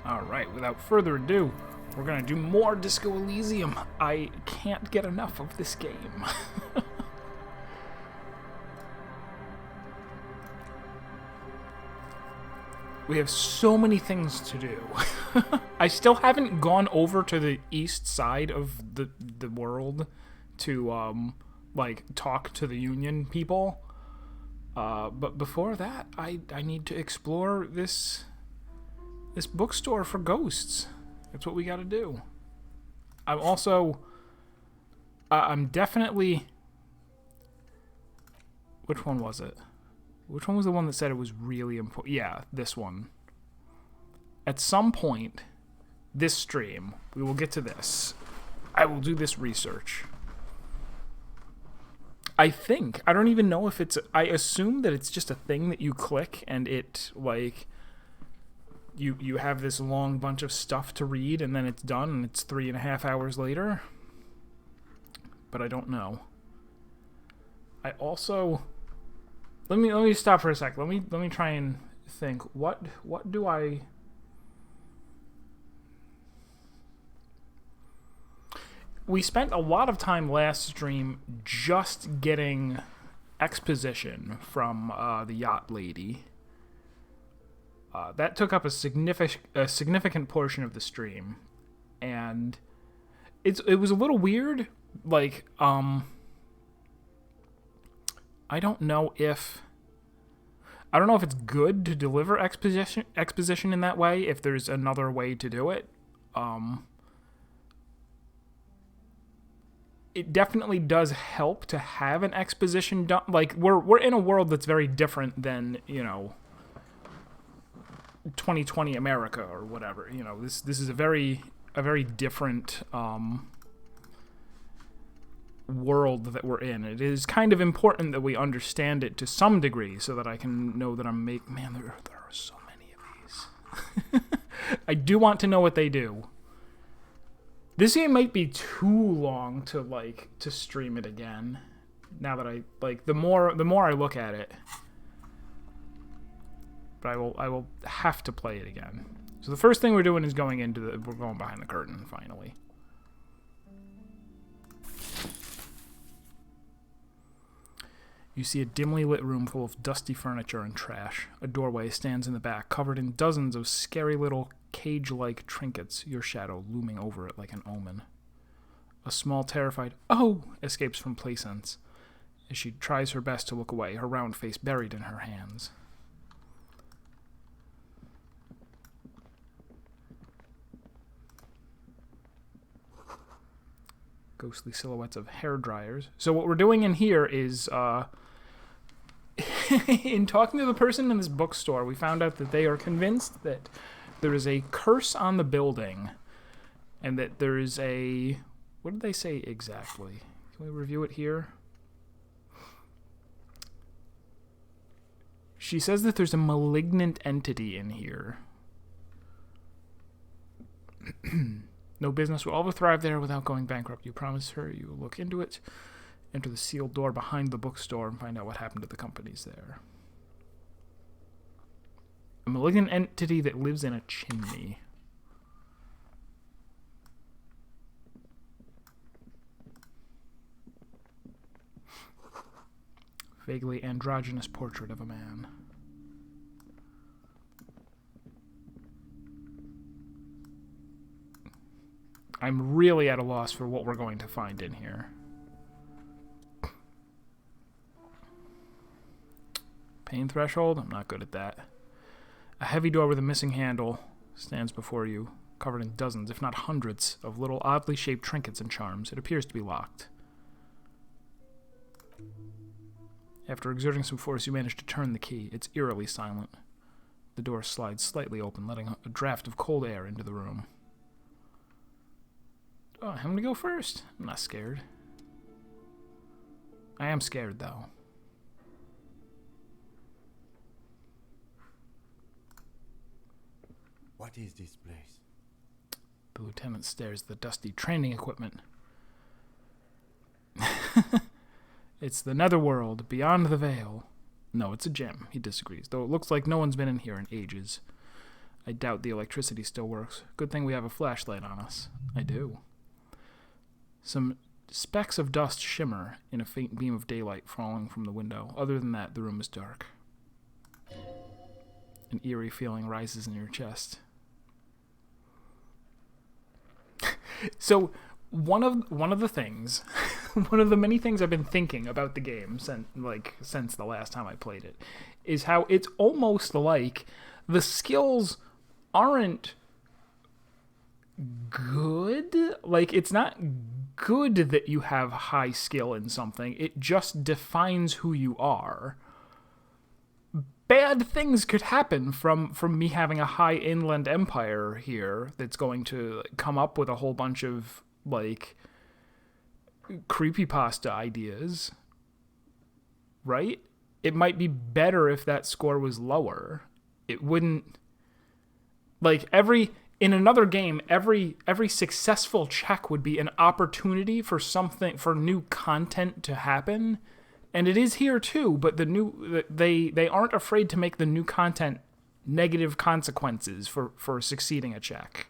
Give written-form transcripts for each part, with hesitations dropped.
Alright, without further ado, we're gonna do more Disco Elysium. I can't get enough of this game. We have so many things to do. I still haven't gone over to the east side of the world to, like, talk to the Union people. But before that, I need to explore this bookstore for ghosts. That's what we gotta do. I'm also... I'm definitely... Which one was it? Which one was the one that said it was really important? Yeah, this one. At some point, this stream, we will get to this. I will do this research. I think. I don't even know if it's... I assume that it's just a thing that you click and it, like... You have this long bunch of stuff to read and then it's done and it's 3.5 hours later. But I don't know. I also... Let me stop for a sec. Let me try and think. What do I... We spent a lot of time last stream just getting exposition from the yacht lady. That took up a significant portion of the stream, and it was a little weird. Like, I don't know if it's good to deliver exposition in that way. If there's another way to do it, it definitely does help to have an exposition done. Like, we're in a world that's very different than, you know, 2020 America or whatever. You know, this is a very different world that we're in. It is kind of important that we understand it to some degree so that I can know that I'm making... Man, there are so many of these. I do want to know what they do. This game might be too long to stream it again. Now that I the more I look at it. But I will have to play it again. So the first thing we're doing is we're going behind the curtain finally. You see a dimly lit room full of dusty furniture and trash. A doorway stands in the back, covered in dozens of scary little cage-like trinkets, your shadow looming over it like an omen. A small, terrified "Oh!" escapes from Playsense as she tries her best to look away, her round face buried in her hands. Ghostly silhouettes of hair dryers. So what we're doing in here is, in talking to the person in this bookstore, we found out that they are convinced that there is a curse on the building, and that there is a... What did they say exactly? Can we review it here? She says that there's a malignant entity in here. No business will ever thrive there without going bankrupt. You promise her you will look into it, enter the sealed door behind the bookstore, and find out what happened to the companies there. A malignant entity that lives in a chimney. Vaguely androgynous portrait of a man. I'm really at a loss for what we're going to find in here. Pain threshold? I'm not good at that. A heavy door with a missing handle stands before you, covered in dozens, if not hundreds, of little oddly shaped trinkets and charms. It appears to be locked. After exerting some force, you manage to turn the key. It's eerily silent. The door slides slightly open, letting a draft of cold air into the room. Oh, I'm going to go first. I'm not scared. I am scared, though. What is this place? The lieutenant stares at the dusty training equipment. It's the netherworld, beyond the veil. No, it's a gym. He disagrees, though it looks like no one's been in here in ages. I doubt the electricity still works. Good thing we have a flashlight on us. I do. Some specks of dust shimmer in a faint beam of daylight falling from the window. Other than that, the room is dark. An eerie feeling rises in your chest. So, one of the things, one of the many things I've been thinking about the game since the last time I played it, is how it's almost like the skills aren't good. Like, it's not good that you have high skill in something. It just defines who you are. Bad things could happen from me having a high inland empire here that's going to come up with a whole bunch of, like, creepypasta ideas. Right? It might be better if that score was lower. It wouldn't... Like, in another game, every successful check would be an opportunity for new content to happen. And it is here too, but they aren't afraid to make the new content negative consequences for succeeding a check.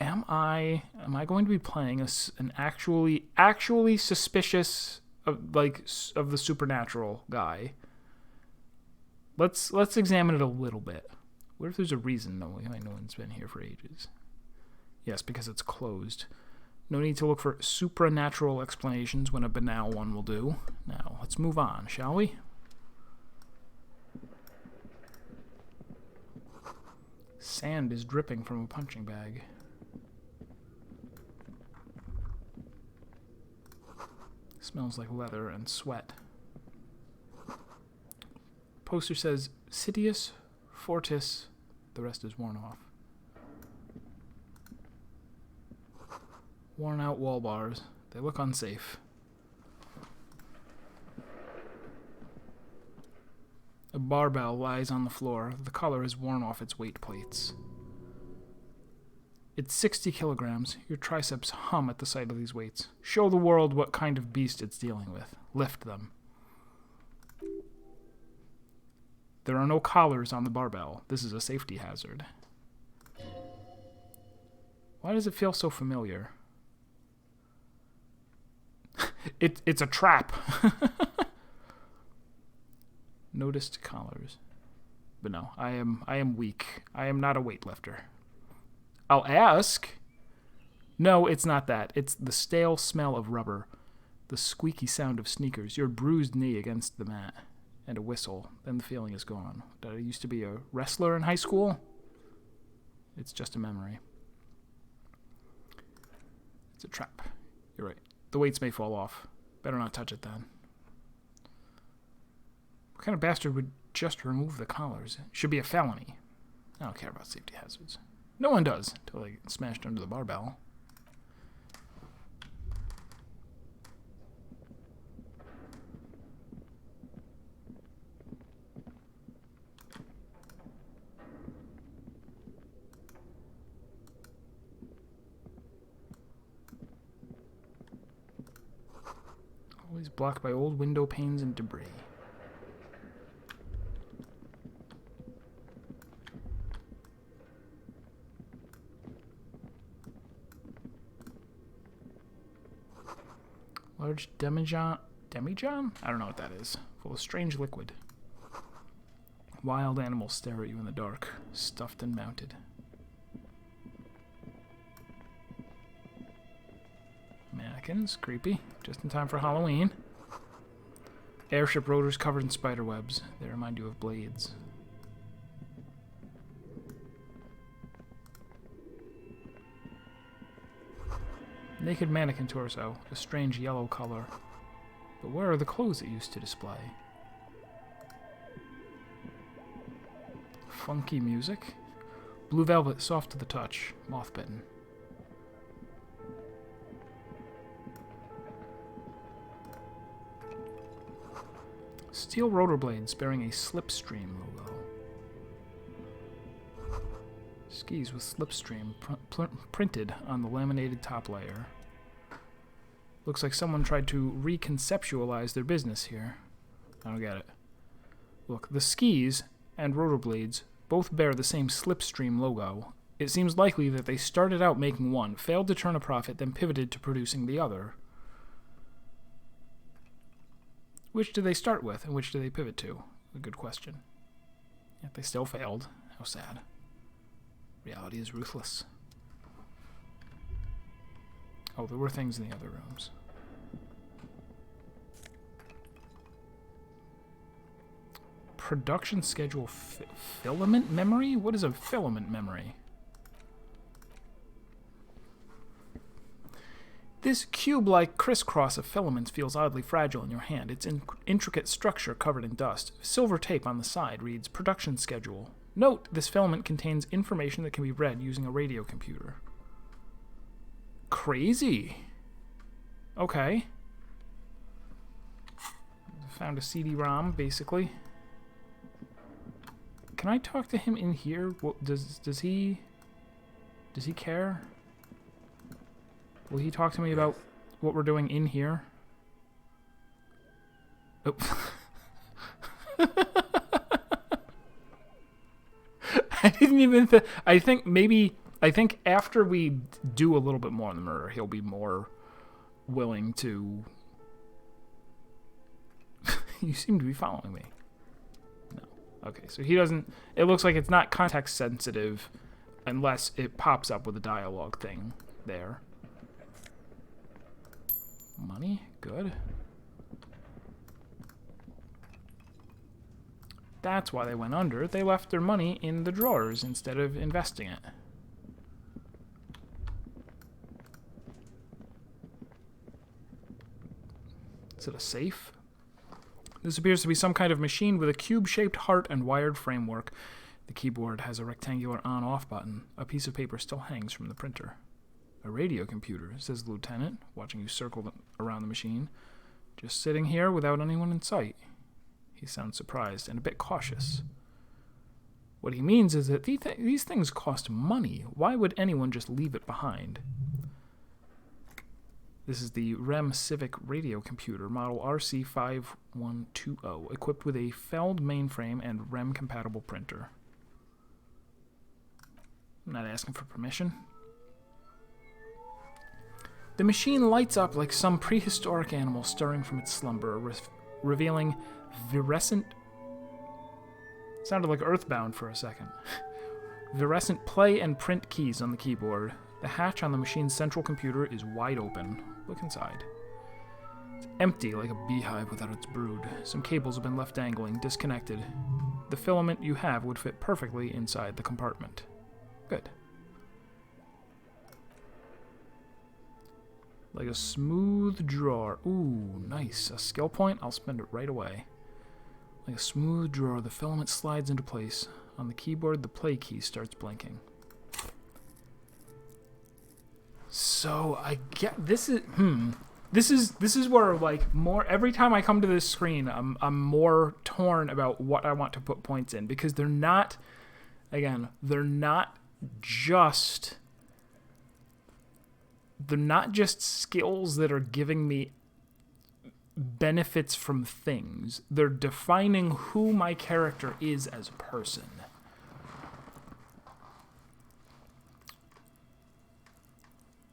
Am I going to be playing an actually suspicious of the supernatural guy? Let's examine it a little bit. What if there's a reason no one's been here for ages? Yes, because it's closed. No need to look for supernatural explanations when a banal one will do. Now, let's move on, shall we? Sand is dripping from a punching bag. Smells like leather and sweat. Poster says, Sidious Fortis. The rest is worn off. Worn out wall bars. They look unsafe. A barbell lies on the floor. The color has worn off its weight plates. It's 60 kilograms. Your triceps hum at the sight of these weights. Show the world what kind of beast it's dealing with. Lift them. There are no collars on the barbell. This is a safety hazard. Why does it feel so familiar? It's a trap. Noticed collars. But no, I am weak. I am not a weightlifter. I'll ask. No, it's not that. It's the stale smell of rubber, the squeaky sound of sneakers, your bruised knee against the mat, and a whistle. Then the feeling is gone. Did I used to be a wrestler in high school? It's just a memory. It's a trap. You're right. The weights may fall off. Better not touch it then. What kind of bastard would just remove the collars? It should be a felony. I don't care about safety hazards. No one does until they get smashed under the barbell. Always blocked by old window panes and debris. Large demijohn? Demijohn? I don't know what that is. Full of strange liquid. Wild animals stare at you in the dark, stuffed and mounted. Mannequins, creepy. Just in time for Halloween. Airship rotors covered in spider webs. They remind you of blades. Naked mannequin torso, a strange yellow color. But where are the clothes it used to display? Funky music. Blue velvet, soft to the touch, moth-bitten. Steel rotor blades bearing a Slipstream logo. Skis with Slipstream printed on the laminated top layer. Looks like someone tried to reconceptualize their business here. I don't get it. Look, the skis and rollerblades both bear the same Slipstream logo. It seems likely that they started out making one, failed to turn a profit, then pivoted to producing the other. Which do they start with, and which do they pivot to? A good question. Yet they still failed. How sad. Reality is ruthless. Oh, there were things in the other rooms. Production schedule filament memory? What is a filament memory? This cube-like crisscross of filaments feels oddly fragile in your hand. Its intricate structure covered in dust. Silver tape on the side reads, production schedule. Note, this filament contains information that can be read using a radio computer. Crazy. Okay. Found a CD-ROM, basically. Can I talk to him in here? What, does he care? Will he talk to me about what we're doing in here? Oh. I didn't even I think after we do a little bit more on the murder, he'll be more willing to... You seem to be following me. No. Okay, so he doesn't... It looks like it's not context sensitive unless it pops up with a dialogue thing there. Money? Good. That's why they went under. They left their money in the drawers instead of investing it. Is it a safe? This appears to be some kind of machine with a cube-shaped heart and wired framework. The keyboard has a rectangular on-off button. A piece of paper still hangs from the printer. A radio computer, says the lieutenant, watching you circle around the machine. Just sitting here without anyone in sight. He sounds surprised and a bit cautious. What he means is that these things cost money. Why would anyone just leave it behind? This is the REM Civic radio computer, model RC5120, equipped with a Feld mainframe and REM-compatible printer. I'm not asking for permission. The machine lights up like some prehistoric animal stirring from its slumber, revealing virescent... Sounded like Earthbound for a second. Virescent play and print keys on the keyboard. The hatch on the machine's central computer is wide open. Look inside. It's empty like a beehive without its brood. Some cables have been left dangling, disconnected. The filament you have would fit perfectly inside the compartment. Good. Like a smooth drawer. Ooh, nice. A skill point? I'll spend it right away. Like a smooth drawer, the filament slides into place. On the keyboard, the play key starts blinking. So I get this is this is where like more every time I come to this screen, I'm more torn about what I want to put points in because they're not just skills that are giving me benefits from things. They're defining who my character is as a person.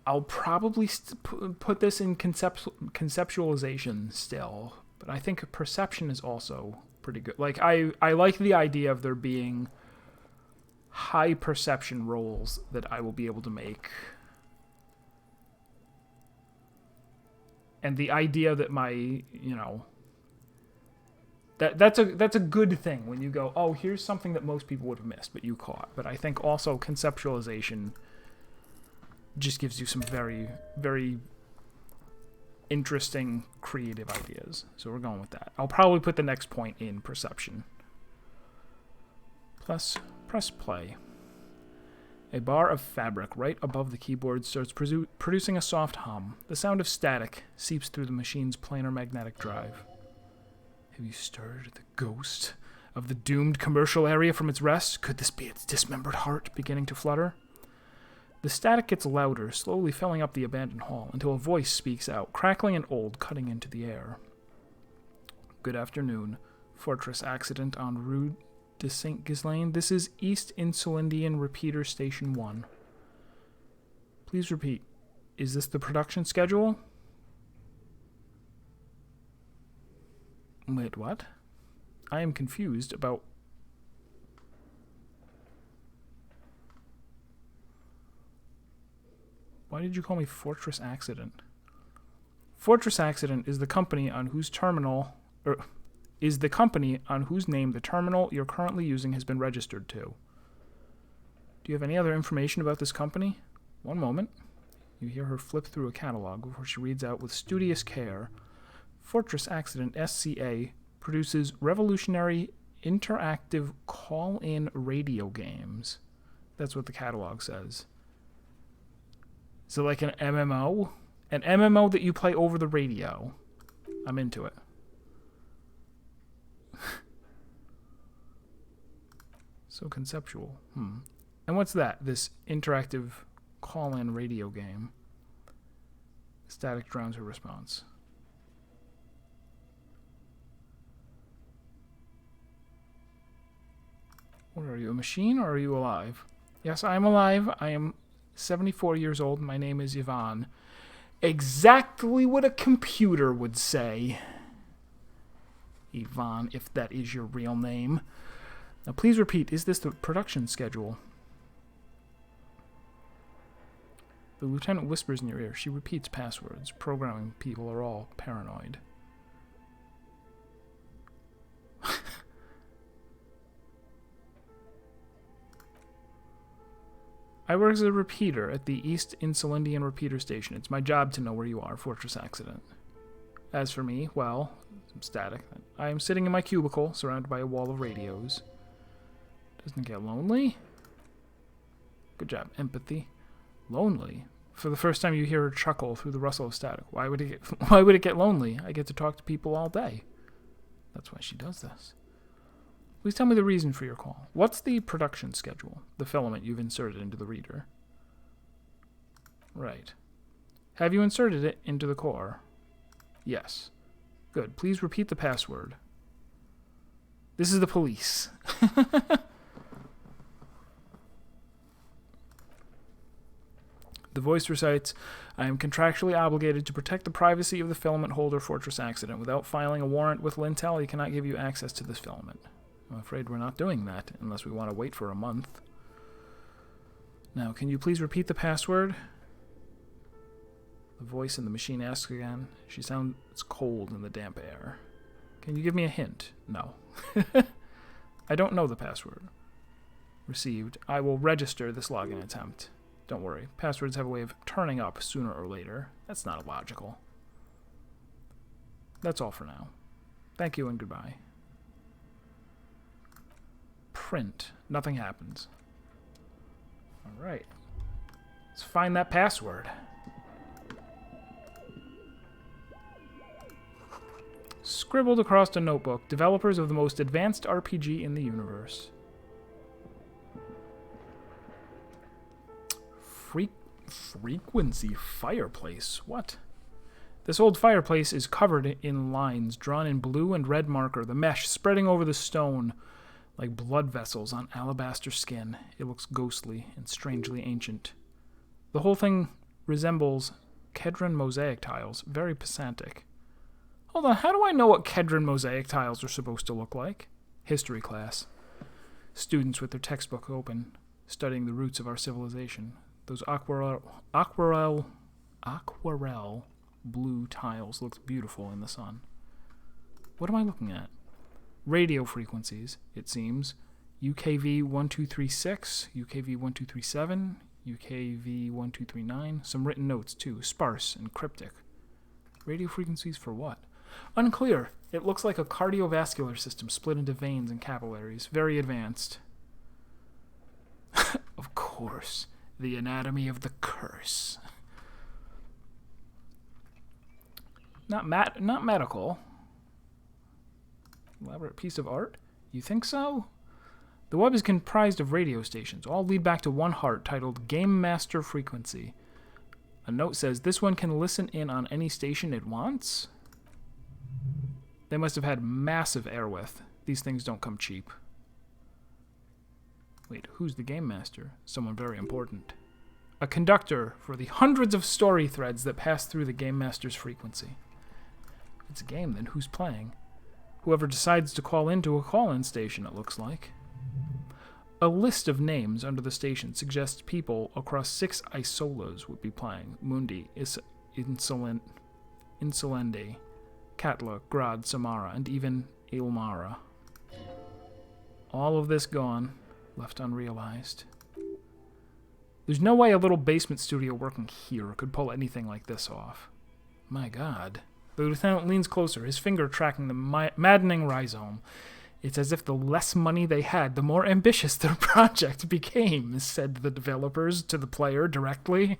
I'll probably put this in conceptualization still, but I think perception is also pretty good. Like, I like the idea of there being high perception rolls that I will be able to make. And the idea that my, you know, that's a good thing when you go, oh, here's something that most people would have missed, but you caught. But I think also conceptualization just gives you some very, very interesting creative ideas. So we're going with that. I'll probably put the next point in perception. Plus, press play. A bar of fabric right above the keyboard starts producing a soft hum. The sound of static seeps through the machine's planar magnetic drive. Have you stirred the ghost of the doomed commercial area from its rest? Could this be its dismembered heart beginning to flutter? The static gets louder, slowly filling up the abandoned hall, until a voice speaks out, crackling and old, cutting into the air. Good afternoon. Fortress accident en Rue de Saint Ghislain. This is East Insulindian Repeater Station 1. Please repeat. Is this the production schedule? Wait, what? I am confused about... Why did you call me Fortress Accident? Fortress Accident is the company on whose terminal... is the company on whose name the terminal you're currently using has been registered to. Do you have any other information about this company? One moment. You hear her flip through a catalog before she reads out with studious care. Fortress Accident SCA produces revolutionary interactive call-in radio games. That's what the catalog says. Is it like an MMO? An MMO that you play over the radio. I'm into it. So conceptual. And what's that? This interactive call-in radio game. Static drowns her response. What are you, a machine or are you alive? Yes, I am alive. I am 74 years old. My name is Yvonne. Exactly what a computer would say. Yvonne, if that is your real name. Now please repeat, is this the production schedule? The lieutenant whispers in your ear. She repeats passwords. Programming people are all paranoid. I work as a repeater at the East Insulindian Repeater Station. It's my job to know where you are, Fortress Accident. As for me, well, I'm static. I am sitting in my cubicle, surrounded by a wall of radios. Doesn't it get lonely? Good job. Empathy. Lonely? For the first time you hear her chuckle through the rustle of static. Why would it get lonely? I get to talk to people all day. That's why she does this. Please tell me the reason for your call. What's the production schedule? The filament you've inserted into the reader. Right. Have you inserted it into the core? Yes. Good. Please repeat the password. This is the police. The voice recites, I am contractually obligated to protect the privacy of the filament holder Fortress Accident. Without filing a warrant with Lintel, he cannot give you access to this filament. I'm afraid we're not doing that, unless we want to wait for a month. Now, can you please repeat the password? The voice in the machine asks again. She sounds cold in the damp air. Can you give me a hint? No. I don't know the password. Received. I will register this login attempt. Don't worry. Passwords have a way of turning up sooner or later. That's not illogical. That's all for now. Thank you and goodbye. Print. Nothing happens. Alright. Let's find that password. Scribbled across a notebook. Developers of the most advanced RPG in the universe. Frequency fireplace. What? This old fireplace is covered in lines drawn in blue and red marker, the mesh spreading over the stone like blood vessels on alabaster skin. It looks ghostly and strangely ancient. The whole thing resembles Kedron mosaic tiles, very pesantic. Hold on, how do I know what Kedron mosaic tiles are supposed to look like? History class. Students with their textbook open, studying the roots of our civilization. Those aquarelle blue tiles look beautiful in the sun. What am I looking at? Radio frequencies, it seems. UKV 1236, UKV 1237, UKV 1239. Some written notes, too, sparse and cryptic. Radio frequencies for what? Unclear. It looks like a cardiovascular system split into veins and capillaries. Very advanced. Of course. The anatomy of the curse. Not medical. Elaborate piece of art? You think so? The web is comprised of radio stations. All lead back to one heart titled Game Master Frequency. A note says this one can listen in on any station it wants. They must have had massive airwidth. These things don't come cheap. Wait, who's the Game Master? Someone very important. A conductor for the hundreds of story threads that pass through the Game Master's frequency. If it's a game, then who's playing? Whoever decides to call into a call-in station, it looks like. A list of names under the station suggests people across 6 isolas would be playing. Mundi, Insolende, Katla, Grad, Samara, and even Ilmara. All of this gone, left unrealized. There's no way a little basement studio working here could pull anything like this off. My God. The lieutenant leans closer, his finger tracking the maddening rhizome. It's as if the less money they had, the more ambitious their project became, said the developers to the player directly.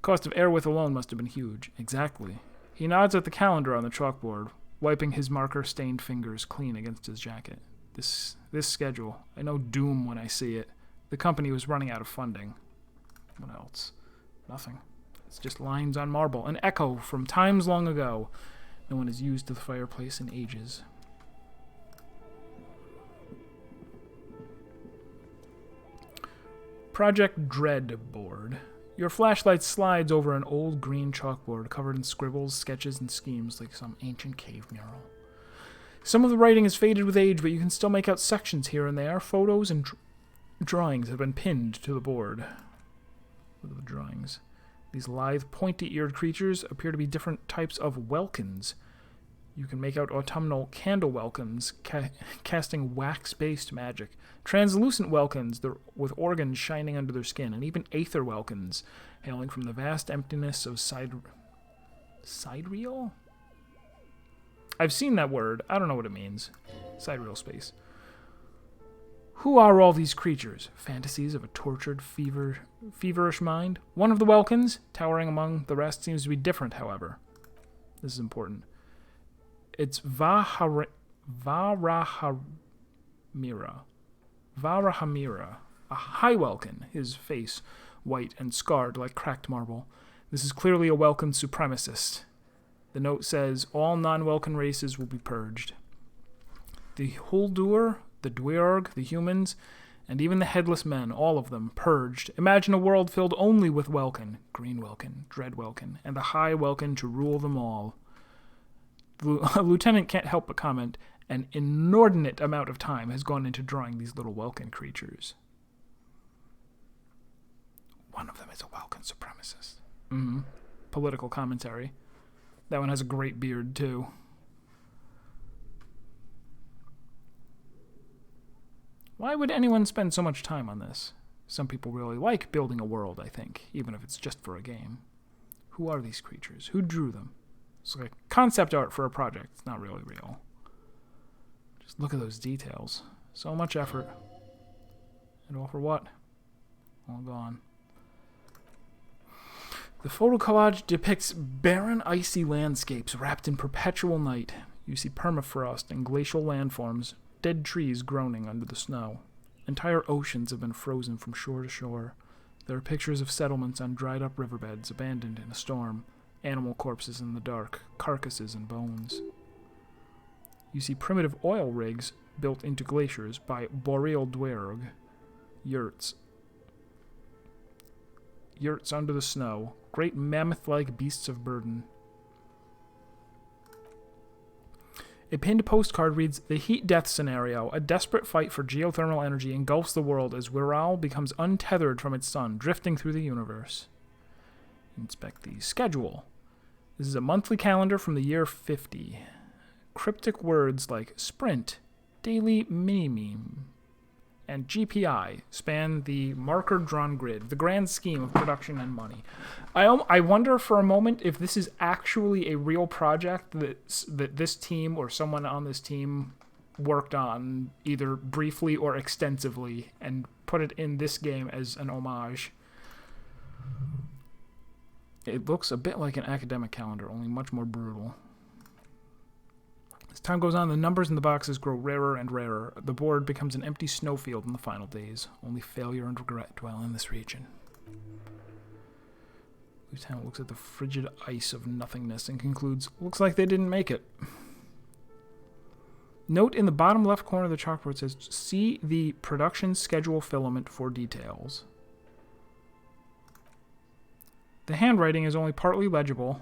Cost of airwidth alone must have been huge. Exactly. He nods at the calendar on the chalkboard, wiping his marker-stained fingers clean against his jacket. This schedule. I know doom when I see it. The company was running out of funding. What else? Nothing. It's just lines on marble. An echo from times long ago. No one has used the fireplace in ages. Project Dread board. Your flashlight slides over an old green chalkboard covered in scribbles, sketches, and schemes like some ancient cave mural. Some of the writing is faded with age, but you can still make out sections here and there. Photos and drawings have been pinned to the board. Look at the drawings. These lithe, pointy-eared creatures appear to be different types of welkins. You can make out autumnal candle welkins casting wax-based magic, translucent welkins with organs shining under their skin, and even aether welkins hailing from the vast emptiness of sidereal? I've seen that word. I don't know what it means. Sidereal space. Who are all these creatures? Fantasies of a tortured, feverish mind? One of the welkins, towering among the rest, seems to be different, however. This is important. It's Varahamira, a high welkin, his face white and scarred like cracked marble. This is clearly a welkin supremacist. The note says, all non-welkin races will be purged. The Huldur, the Dweorg, the humans, and even the headless men, all of them, purged. Imagine a world filled only with welkin, green welkin, dread welkin, and the high welkin to rule them all. The lieutenant can't help but comment, an inordinate amount of time has gone into drawing these little welkin creatures. One of them is a welkin supremacist. Political commentary. That one has a great beard, too. Why would anyone spend so much time on this? Some people really like building a world, I think, even if it's just for a game. Who are these creatures? Who drew them? It's like concept art for a project. It's not really real. Just look at those details. So much effort. And all for what? All gone. The photo collage depicts barren, icy landscapes wrapped in perpetual night. You see permafrost and glacial landforms, dead trees groaning under the snow. Entire oceans have been frozen from shore to shore. There are pictures of settlements on dried-up riverbeds abandoned in a storm, animal corpses in the dark, carcasses and bones. You see primitive oil rigs built into glaciers by boreal dweorg, yurts under the snow, great mammoth-like beasts of burden. A pinned postcard reads, the heat-death scenario, a desperate fight for geothermal energy engulfs the world as Wirral becomes untethered from its sun, drifting through the universe. Inspect the schedule. This is a monthly calendar from the year 50. Cryptic words like sprint, daily mini-meme, and GPI span the marker-drawn grid, the grand scheme of production and money. I wonder for a moment if this is actually a real project that this team or someone on this team worked on either briefly or extensively and put it in this game as an homage. It looks a bit like an academic calendar, only much more brutal. This Time goes on, the numbers in the boxes grow rarer and rarer. The board becomes an empty snowfield in the final days. Only failure and regret dwell in this region. Lieutenant looks at the frigid ice of nothingness and concludes, looks like they didn't make it. Note in the bottom left corner of the chalkboard says, see the production schedule filament for details. The handwriting is only partly legible,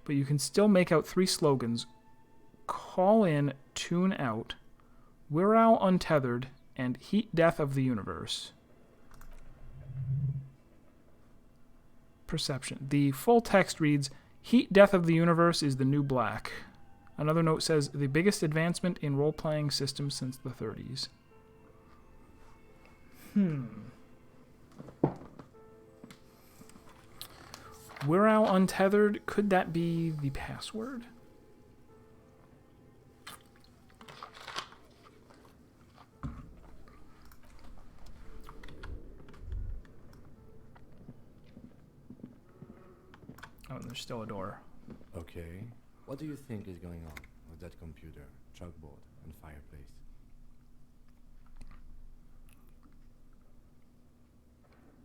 but you can still make out 3 slogans. Call in, tune out, We're All Untethered, and Heat Death of the Universe. Perception. The full text reads, Heat Death of the Universe is the new black. Another note says, the biggest advancement in role-playing systems since the 30s. We're All Untethered. Could that be the password? Oh, there's still a door. Okay. What do you think is going on with that computer, chalkboard, and fireplace?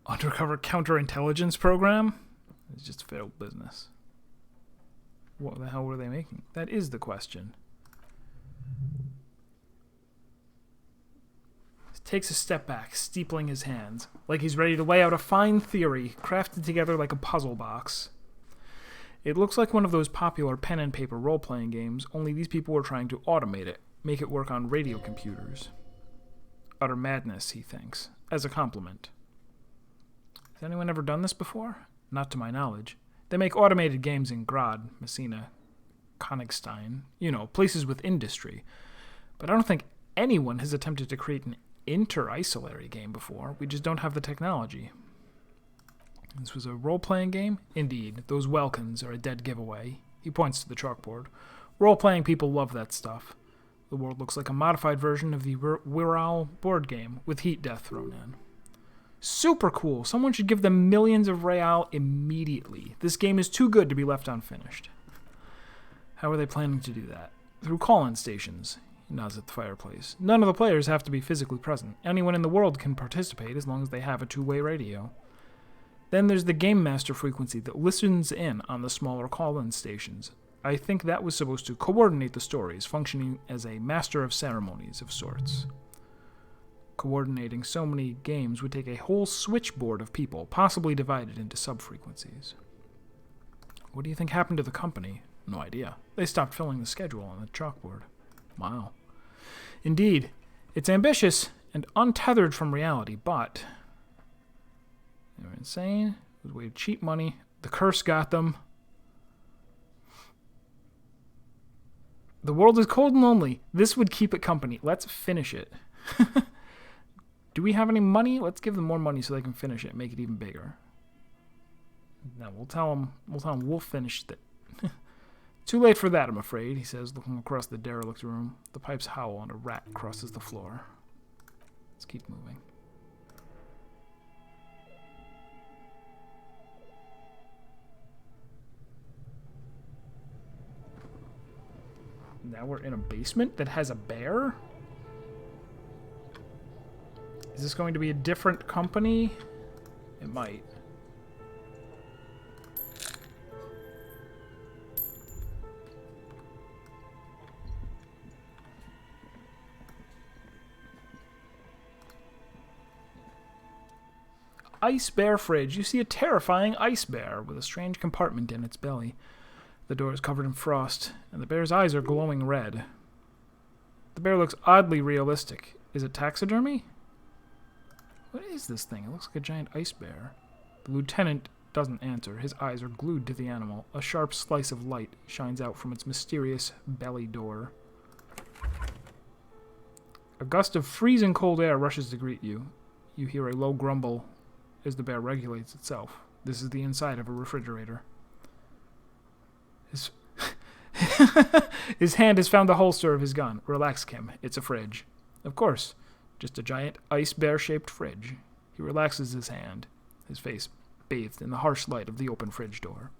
Undercover counterintelligence program? It's just failed business. What the hell were they making? That is the question. He takes a step back, steepling his hands, like he's ready to lay out a fine theory, crafted together like a puzzle box. It looks like one of those popular pen and paper role-playing games, only these people were trying to automate it, make it work on radio computers. Utter madness, he thinks, as a compliment. Has anyone ever done this before? Not to my knowledge. They make automated games in Grad, Messina, Königstein, places with industry. But I don't think anyone has attempted to create an inter-isolary game before. We just don't have the technology. This was a role-playing game? Indeed. Those Welkins are a dead giveaway. He points to the chalkboard. Role-playing people love that stuff. The world looks like a modified version of the Wirral board game, with heat death thrown in. Super cool. Someone should give them millions of real immediately. This game is too good to be left unfinished. How are they planning to do that? Through call-in stations. He nods at the fireplace. None of the players have to be physically present. Anyone in the world can participate as long as they have a two-way radio. Then there's the Game Master frequency that listens in on the smaller call-in stations. I think that was supposed to coordinate the stories, functioning as a master of ceremonies of sorts. Coordinating so many games would take a whole switchboard of people, possibly divided into sub-frequencies. What do you think happened to the company? No idea. They stopped filling the schedule on the chalkboard. Wow. Indeed, it's ambitious and untethered from reality, but they were insane. It was a way to cheat money. The curse got them. The world is cold and lonely. This would keep it company. Let's finish it. Do we have any money? Let's give them more money so they can finish it and make it even bigger. No, we'll tell them we'll finish it. Too late for that, I'm afraid, he says, looking across the derelict room. The pipes howl and a rat crosses the floor. Let's keep moving. Now we're in a basement that has a bear? Is this going to be a different company? It might. Ice bear fridge. You see a terrifying ice bear with a strange compartment in its belly. The door is covered in frost, and the bear's eyes are glowing red. The bear looks oddly realistic. Is it taxidermy? What is this thing? It looks like a giant ice bear. The lieutenant doesn't answer. His eyes are glued to the animal. A sharp slice of light shines out from its mysterious belly door. A gust of freezing cold air rushes to greet you. You hear a low grumble as the bear regulates itself. This is the inside of a refrigerator. His hand has found the holster of his gun. Relax, Kim. It's a fridge. Of course. Just a giant ice bear-shaped fridge. He relaxes his hand, his face bathed in the harsh light of the open fridge door.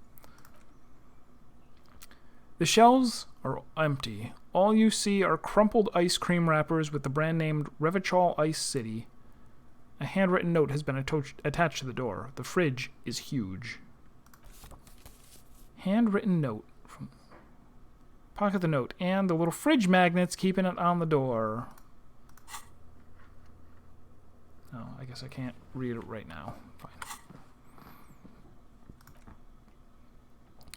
The shelves are empty. All you see are crumpled ice cream wrappers with the brand named Revachol Ice City. A handwritten note has been attached to the door. The fridge is huge. Handwritten note. Pocket the note. And the little fridge magnets keeping it on the door. Oh, I guess I can't read it right now. Fine.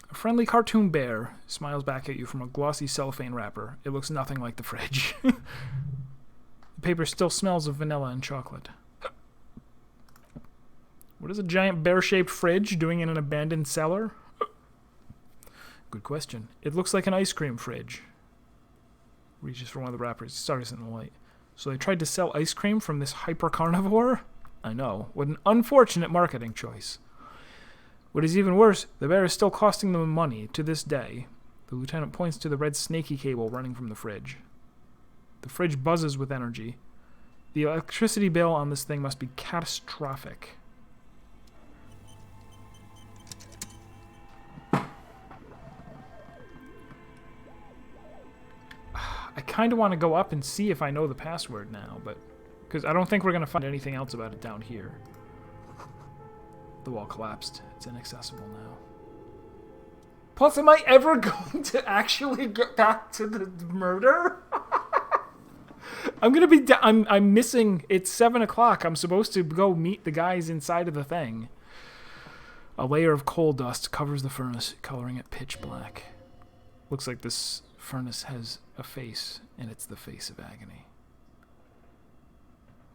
A friendly cartoon bear smiles back at you from a glossy cellophane wrapper. It looks nothing like the fridge. The paper still smells of vanilla and chocolate. What is a giant bear-shaped fridge doing in an abandoned cellar? Good question. It looks like an ice cream fridge. Reaches for one of the wrappers. Starts in the light. So they tried to sell ice cream from this hyper-carnivore? I know. What an unfortunate marketing choice. What is even worse, the bear is still costing them money to this day. The lieutenant points to the red snaky cable running from the fridge. The fridge buzzes with energy. The electricity bill on this thing must be catastrophic. I kind of want to go up and see if I know the password now, but because I don't think we're going to find anything else about it down here. The wall collapsed. It's inaccessible now. Plus, am I ever going to actually get back to the murder? I'm going to be... I'm missing... It's 7 o'clock. I'm supposed to go meet the guys inside of the thing. A layer of coal dust covers the furnace, coloring it pitch black. Looks like this furnace has a face, and it's the face of agony.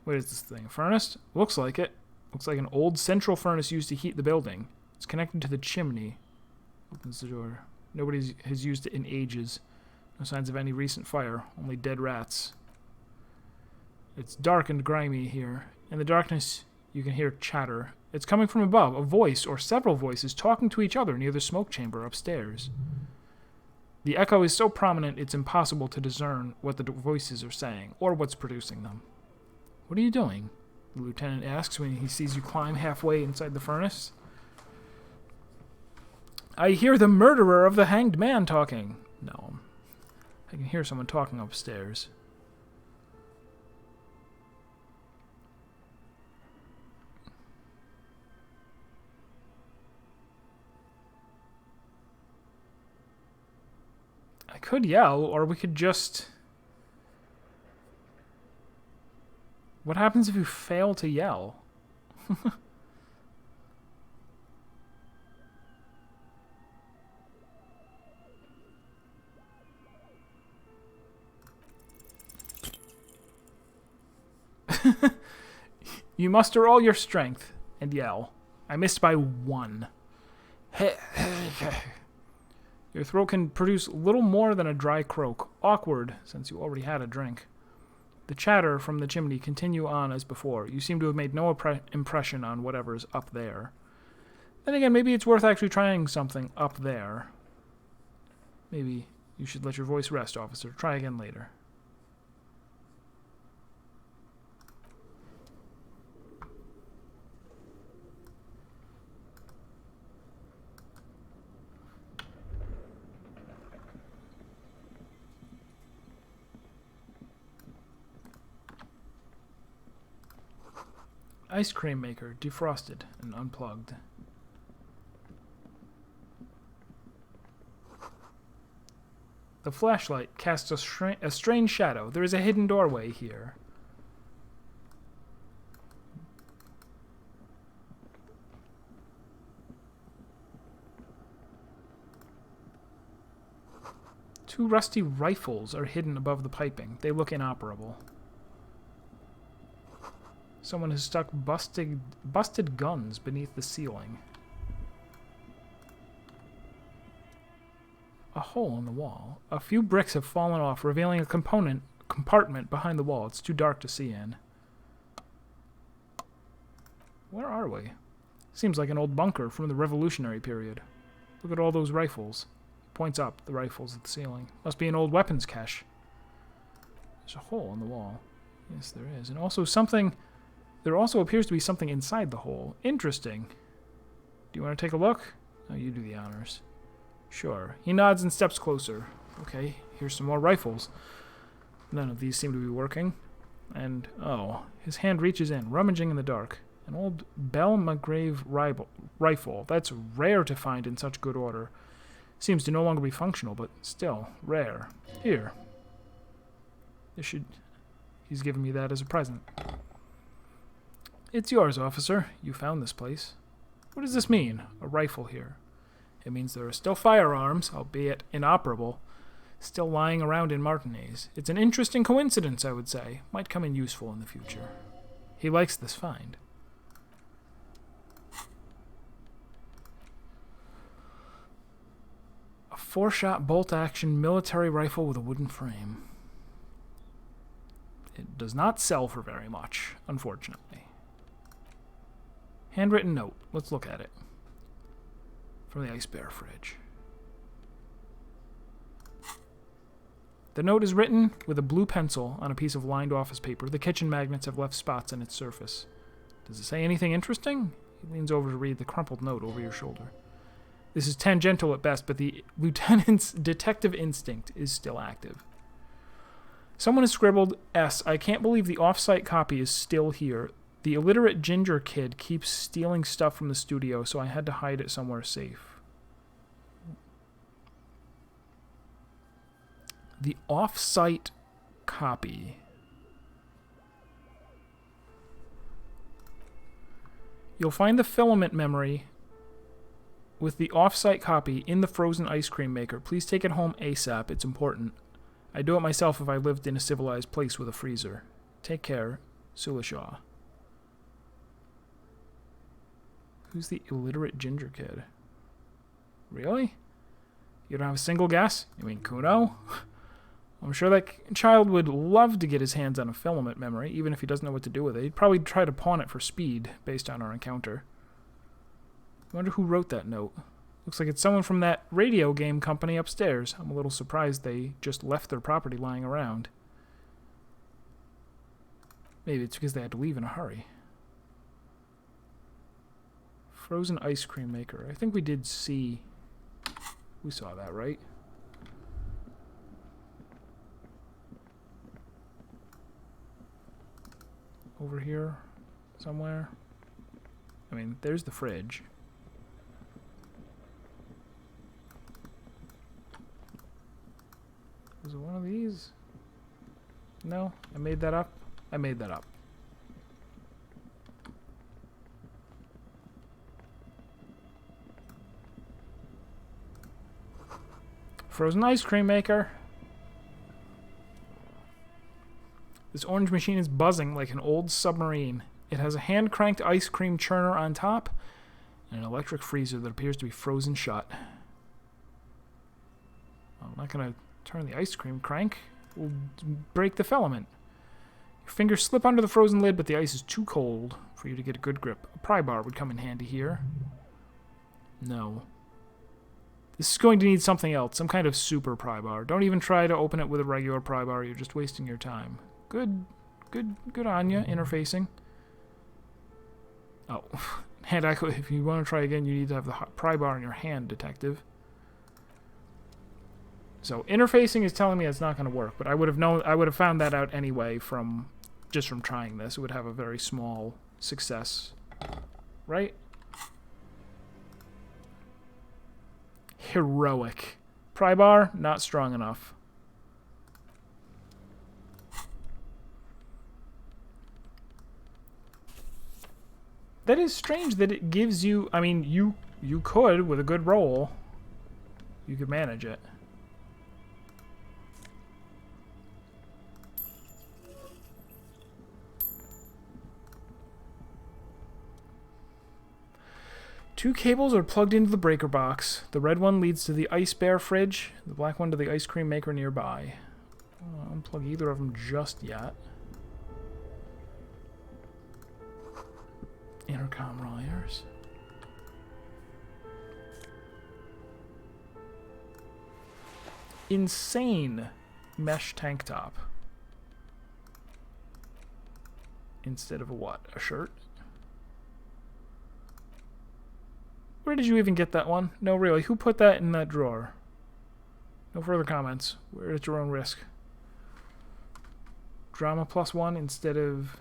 What is this thing? A furnace? Looks like it. Looks like an old central furnace used to heat the building. It's connected to the chimney. Opens the door. Nobody has used it in ages. No signs of any recent fire. Only dead rats. It's dark and grimy here. In the darkness, you can hear chatter. It's coming from above. A voice, or several voices, talking to each other near the smoke chamber upstairs. The echo is so prominent it's impossible to discern what the voices are saying, or what's producing them. What are you doing? The lieutenant asks when he sees you climb halfway inside the furnace. I hear the murderer of the hanged man talking. No. I can hear someone talking upstairs. I could yell, or we could just... What happens if you fail to yell? You muster all your strength and yell. I missed by 1. Your throat can produce little more than a dry croak. Awkward, since you already had a drink. The chatter from the chimney continue on as before. You seem to have made no impression on whatever's up there. Then again, maybe it's worth actually trying something up there. Maybe you should let your voice rest, officer. Try again later. Ice cream maker, defrosted and unplugged. The flashlight casts a strange shadow. There is a hidden doorway here. Two rusty rifles are hidden above the piping. They look inoperable. Someone has stuck busted guns beneath the ceiling. A hole in the wall. A few bricks have fallen off, revealing a compartment behind the wall. It's too dark to see in. Where are we? Seems like an old bunker from the Revolutionary period. Look at all those rifles. Points up, the rifles at the ceiling. Must be an old weapons cache. There's a hole in the wall. Yes, there is. And also something... There also appears to be something inside the hole. Interesting. Do you want to take a look? Oh, you do the honors. Sure. He nods and steps closer. Okay, here's some more rifles. None of these seem to be working. And, oh, his hand reaches in, rummaging in the dark. An old Bell McGrave rifle. That's rare to find in such good order. Seems to no longer be functional, but still, rare. Here. He's given me that as a present. It's yours, officer. You found this place. What does this mean? A rifle here. It means there are still firearms, albeit inoperable, still lying around in Martinez. It's an interesting coincidence, I would say. Might come in useful in the future. He likes this find. A 4-shot bolt-action military rifle with a wooden frame. It does not sell for very much, unfortunately. Handwritten note. Let's look at it. From the Ice Bear fridge. The note is written with a blue pencil on a piece of lined office paper. The kitchen magnets have left spots on its surface. Does it say anything interesting? He leans over to read the crumpled note over your shoulder. This is tangential at best, but the lieutenant's detective instinct is still active. Someone has scribbled, S. I can't believe the off-site copy is still here. The illiterate ginger kid keeps stealing stuff from the studio, so I had to hide it somewhere safe. The off-site copy. You'll find the filament memory with the off-site copy in the frozen ice cream maker. Please take it home ASAP. It's important. I'd do it myself if I lived in a civilized place with a freezer. Take care, Sulishaw. Who's the illiterate ginger kid? Really? You don't have a single guess? You mean Kuno? I'm sure that child would love to get his hands on a filament memory, even if he doesn't know what to do with it. He'd probably try to pawn it for speed, based on our encounter. I wonder who wrote that note. Looks like it's someone from that radio game company upstairs. I'm a little surprised they just left their property lying around. Maybe it's because they had to leave in a hurry. Frozen ice cream maker. I think we did see... We saw that, right? Over here somewhere. I mean, there's the fridge. Was it one of these? No, I made that up. I made that up. Frozen ice cream maker. This orange machine is buzzing like an old submarine. It has a hand-cranked ice cream churner on top and an electric freezer that appears to be frozen shut. I'm not going to turn the ice cream crank. We'll break the filament. Your fingers slip under the frozen lid, but the ice is too cold for you to get a good grip. A pry bar would come in handy here. No. This is going to need something else, some kind of super pry bar. Don't even try to open it with a regular pry bar. You're just wasting your time. Good on ya, interfacing. Oh, hand eye. If you want to try again, you need to have the pry bar in your hand, detective. So interfacing is telling me it's not going to work, but I would have known. I would have found that out anyway from trying this. It would have a very small success, right? Heroic. Pry bar, not strong enough. That is strange that it gives you... I mean, you could, with a good roll, you could manage it. Two cables are plugged into the breaker box. The red one leads to the Ice Bear fridge, the black one to the ice cream maker nearby. I won't unplug either of them just yet. Intercom wires. Insane mesh tank top. Instead of a what? A shirt? Where did you even get that one? No, really. Who put that in that drawer? No further comments. Wear it at your own risk. Drama +1 instead of...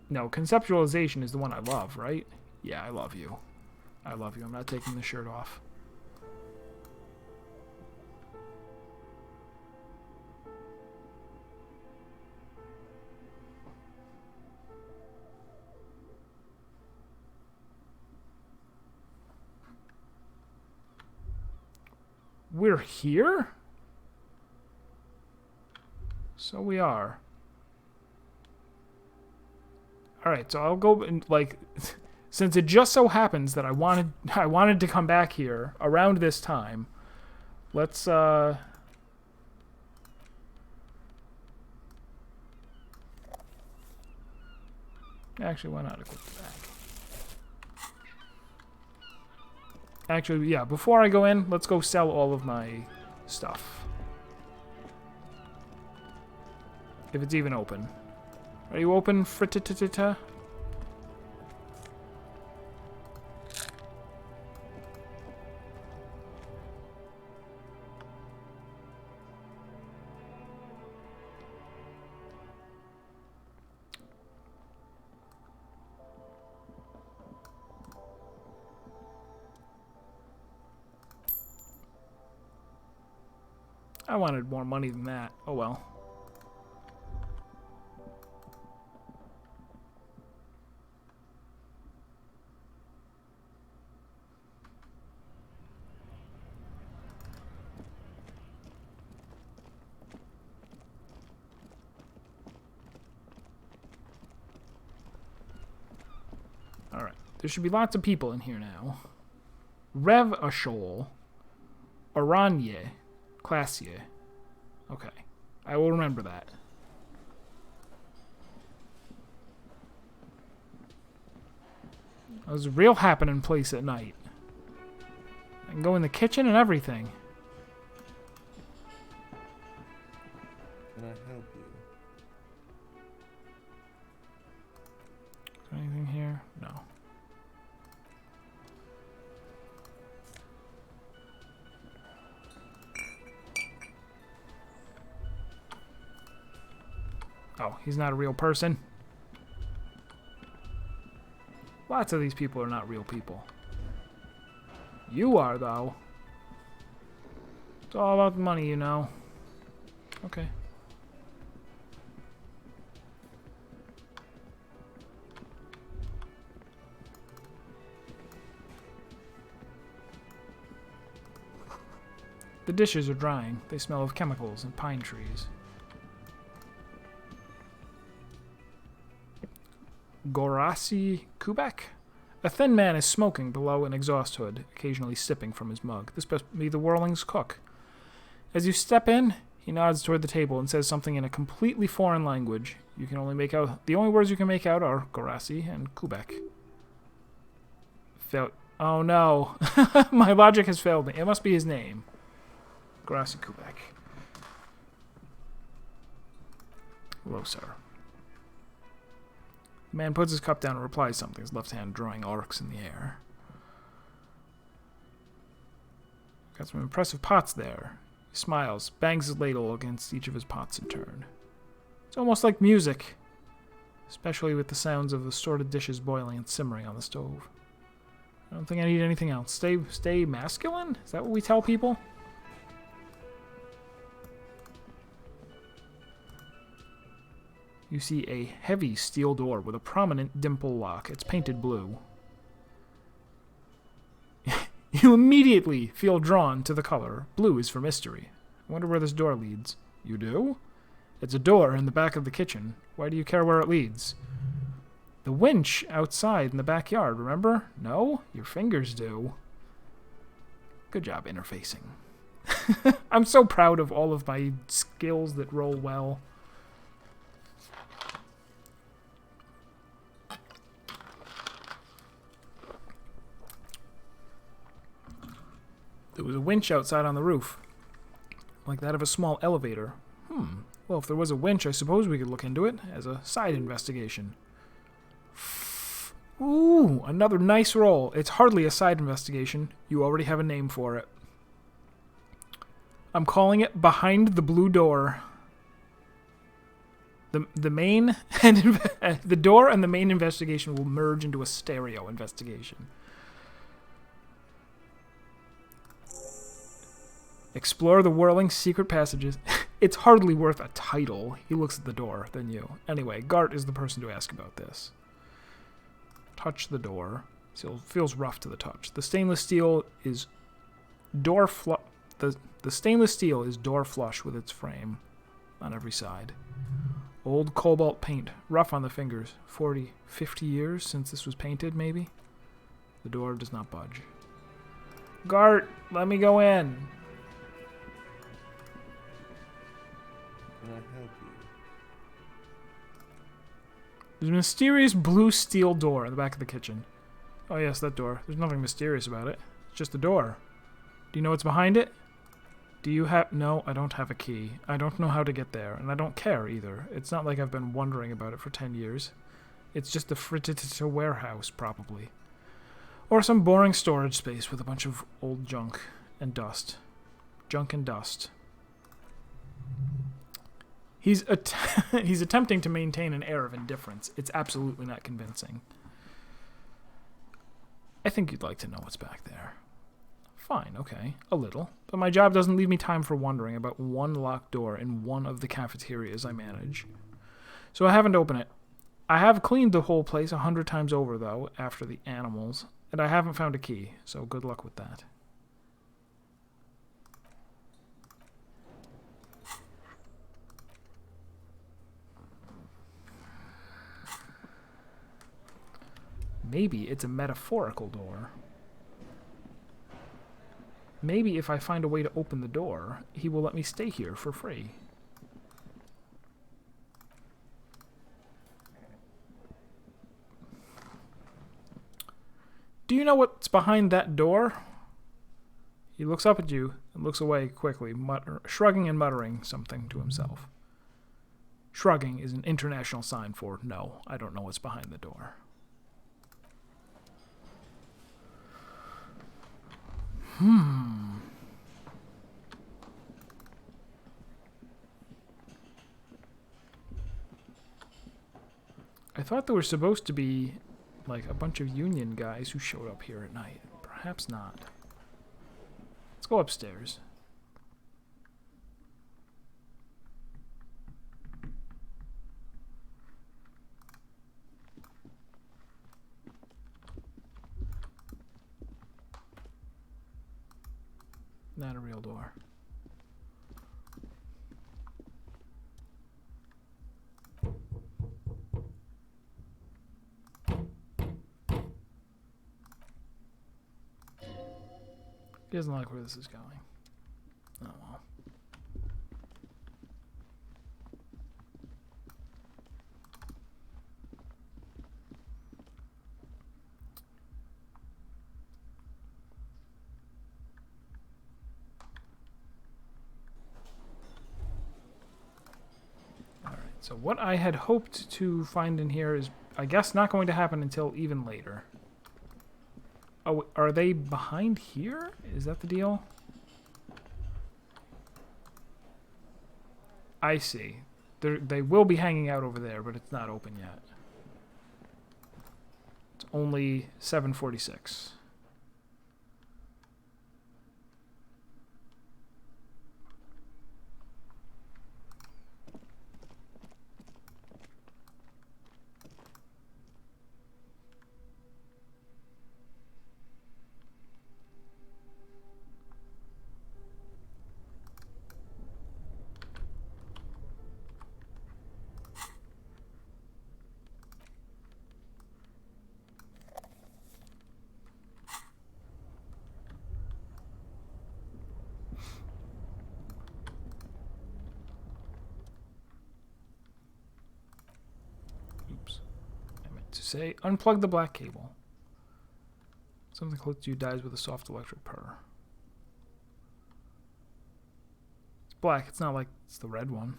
No, conceptualization is the one I love, right? Yeah, I love you. I love you. I'm not taking the shirt off. We're here? So we are. Alright, so I'll go and, like, since it just so happens that I wanted to come back here around this time, let's, actually, why not equip the back? Actually, yeah, before I go in, let's go sell all of my stuff. If it's even open. Are you open, Frititita? I wanted more money than that. Oh well. Alright. There should be lots of people in here now. Rev Ashol. Aranye. Classier. Okay. I will remember that. It was a real happening place at night. I can go in the kitchen and everything. Can I help you? Is there anything here? No. Oh, he's not a real person. Lots of these people are not real people. You are, though. It's all about the money, you know. Okay. The dishes are drying. They smell of chemicals and pine trees. Gorasi Kubek? A thin man is smoking below an exhaust hood, occasionally sipping from his mug. This must be the Whirling's cook. As you step in, he nods toward the table and says something in a completely foreign language. You can only make out... The only words you can make out are Gorasi and Kubek. Oh no. My logic has failed me. It must be his name. Gorasi Kubek. Hello, sir. The man puts his cup down and replies something, his left hand drawing arcs in the air. Got some impressive pots there. He smiles, bangs his ladle against each of his pots in turn. It's almost like music, especially with the sounds of assorted dishes boiling and simmering on the stove. I don't think I need anything else. Stay masculine? Is that what we tell people? You see a heavy steel door with a prominent dimple lock. It's painted blue. You immediately feel drawn to the color. Blue is for mystery. I wonder where this door leads. You do? It's a door in the back of the kitchen. Why do you care where it leads? The winch outside in the backyard, remember? No? Your fingers do. Good job interfacing. I'm so proud of all of my skills that roll well. There was a winch outside on the roof, like that of a small elevator. Well, if there was a winch, I suppose we could look into it as a side investigation. Ooh, another nice roll. It's hardly a side investigation. You already have a name for it. I'm calling it Behind the Blue Door. The main and the door and the main investigation will merge into a stereo investigation. Explore the whirling secret passages. It's hardly worth a title. He looks at the door, then you. Anyway, Gart is the person to ask about this. Touch the door. Still feels rough to the touch. The stainless steel is door the stainless steel is door flush with its frame on every side. Old cobalt paint, rough on the fingers. 40, 50 years since this was painted, maybe? The door does not budge. Gart, let me go in. Can I help you? There's a mysterious blue steel door in the back of the kitchen. Oh yes, that door. There's nothing mysterious about it. It's just a door. Do you know what's behind it? Do you have... No, I don't have a key. I don't know how to get there, and I don't care either. It's not like I've been wondering about it for 10 years. It's just a frittata warehouse, probably. Or some boring storage space with a bunch of old junk and dust. Junk and dust. He's attempting to maintain an air of indifference. It's absolutely not convincing. I think you'd like to know what's back there. Fine, okay, a little. But my job doesn't leave me time for wondering about one locked door in one of the cafeterias I manage. So I haven't opened it. I have cleaned the whole place 100 times over, though, after the animals, and I haven't found a key, so good luck with that. Maybe it's a metaphorical door. Maybe if I find a way to open the door, he will let me stay here for free. Do you know what's behind that door? He looks up at you and looks away quickly, shrugging and muttering something to himself. Shrugging is an international sign for, no, I don't know what's behind the door. I thought there were supposed to be, like, a bunch of union guys who showed up here at night. Perhaps not. Let's go upstairs. Not a real door. He doesn't like where this is going. Oh well. Alright, so what I had hoped to find in here is, I guess, not going to happen until even later. Oh, are they behind here? Is that the deal? I see. They will be hanging out over there, but it's not open yet. It's only 7:46. Oops. I meant to say unplug the black cable. Something close to you dies with a soft electric purr. It's black. It's not like it's the red one.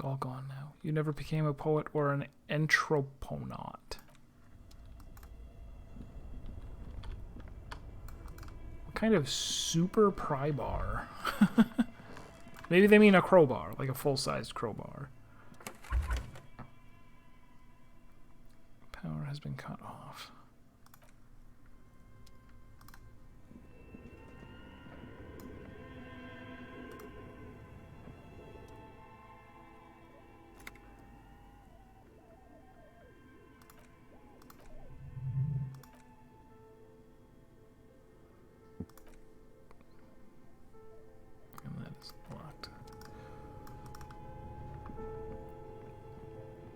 all gone now. You never became a poet or an anthroponaut. What kind of super pry bar? Maybe they mean a crowbar, like a full-sized crowbar. Power has been cut off.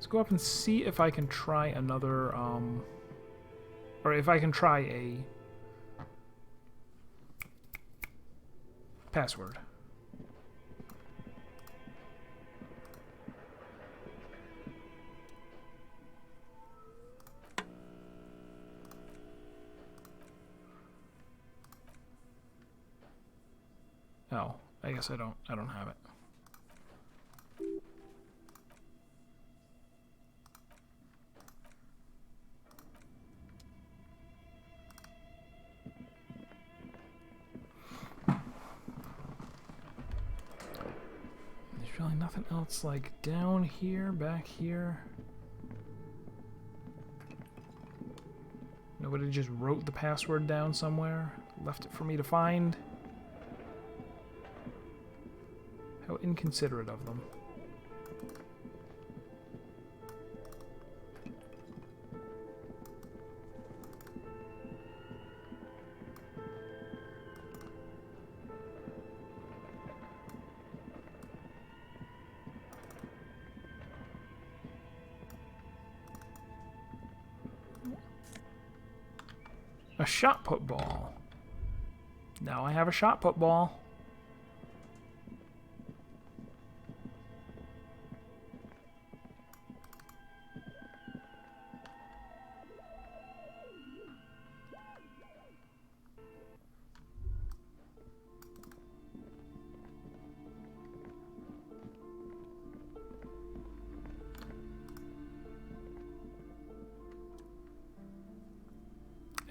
Go up and see if I can try another, or if I can try a password. Oh, I guess I don't have it. Really nothing else like down here, back here. Nobody just wrote the password down somewhere, left it for me to find. How inconsiderate of them. A shot put ball. Now I have a shot put ball.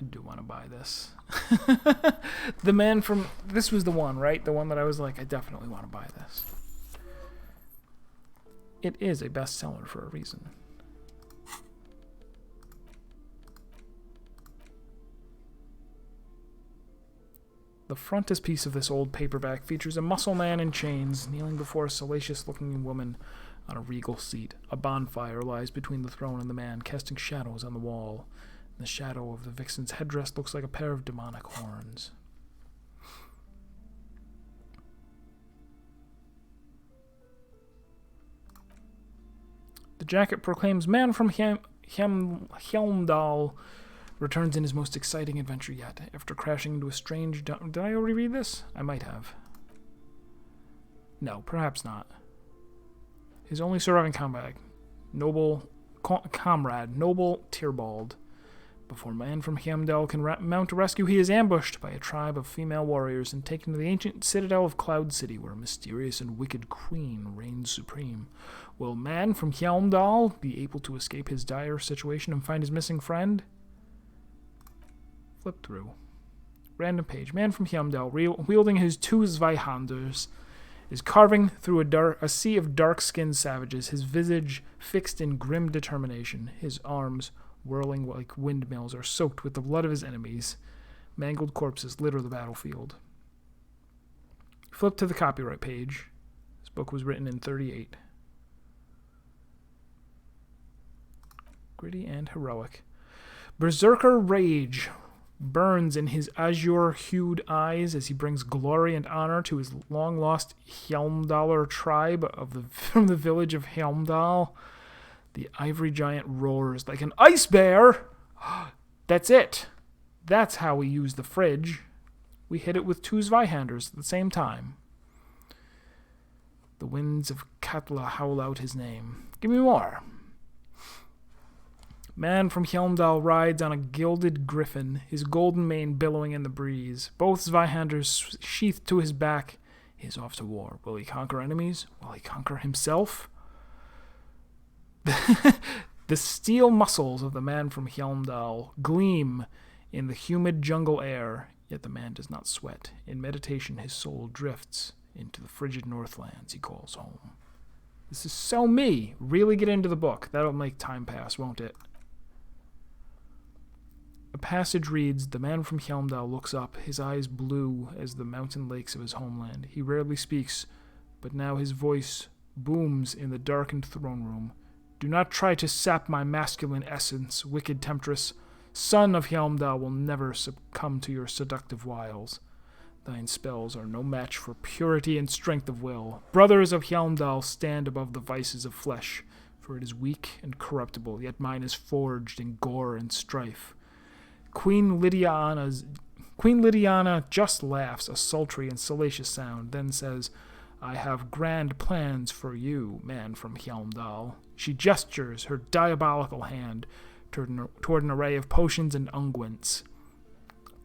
I do want to buy this. The man from... This was the one, right? The one that I was like, I definitely want to buy this. It is a bestseller for a reason. The frontispiece of this old paperback features a muscle man in chains kneeling before a salacious-looking woman on a regal seat. A bonfire lies between the throne and the man, casting shadows on the wall. The shadow of the vixen's headdress looks like a pair of demonic horns. The jacket proclaims, "Man from Helmdall returns in his most exciting adventure yet. After crashing into a strange... Did I already read this? I might have. No, perhaps not. His only surviving comrade, noble Tierbald. Before man from Helmdall can mount a rescue, he is ambushed by a tribe of female warriors and taken to the ancient citadel of Cloud City, where a mysterious and wicked queen reigns supreme. Will man from Helmdall be able to escape his dire situation and find his missing friend?" Flip through. Random page. Man from Helmdall, wielding his two Zweihanders, is carving through a sea of dark-skinned savages, his visage fixed in grim determination, his arms whirling like windmills, are soaked with the blood of his enemies. Mangled corpses litter the battlefield. Flip to the copyright page. This book was written in 1938. Gritty and heroic. Berserker rage burns in his azure-hued eyes as he brings glory and honor to his long-lost Helmdaller tribe from the village of Helmdall. The ivory giant roars like an ice bear. That's it. That's how we use the fridge. We hit it with two Zweihanders at the same time. The winds of Katla howl out his name. Give me more. Man from Helmdall rides on a gilded griffin, his golden mane billowing in the breeze. Both Zweihanders sheathed to his back. He is off to war. Will he conquer enemies? Will he conquer himself? The steel muscles of the man from Hjelmdal gleam in the humid jungle air, yet the man does not sweat. In meditation, his soul drifts into the frigid northlands he calls home. This is so me. Really get into the book. That'll make time pass, won't it? A passage reads, the man from Hjelmdal looks up, his eyes blue as the mountain lakes of his homeland. He rarely speaks, but now his voice booms in the darkened throne room. Do not try to sap my masculine essence, wicked temptress. Son of Hjelmdal will never succumb to your seductive wiles. Thine spells are no match for purity and strength of will. Brothers of Hjelmdal stand above the vices of flesh, for it is weak and corruptible, yet mine is forged in gore and strife. Queen Lydiana just laughs, a sultry and salacious sound, then says, I have grand plans for you, man from Hjelmdal. She gestures her diabolical hand toward an array of potions and unguents.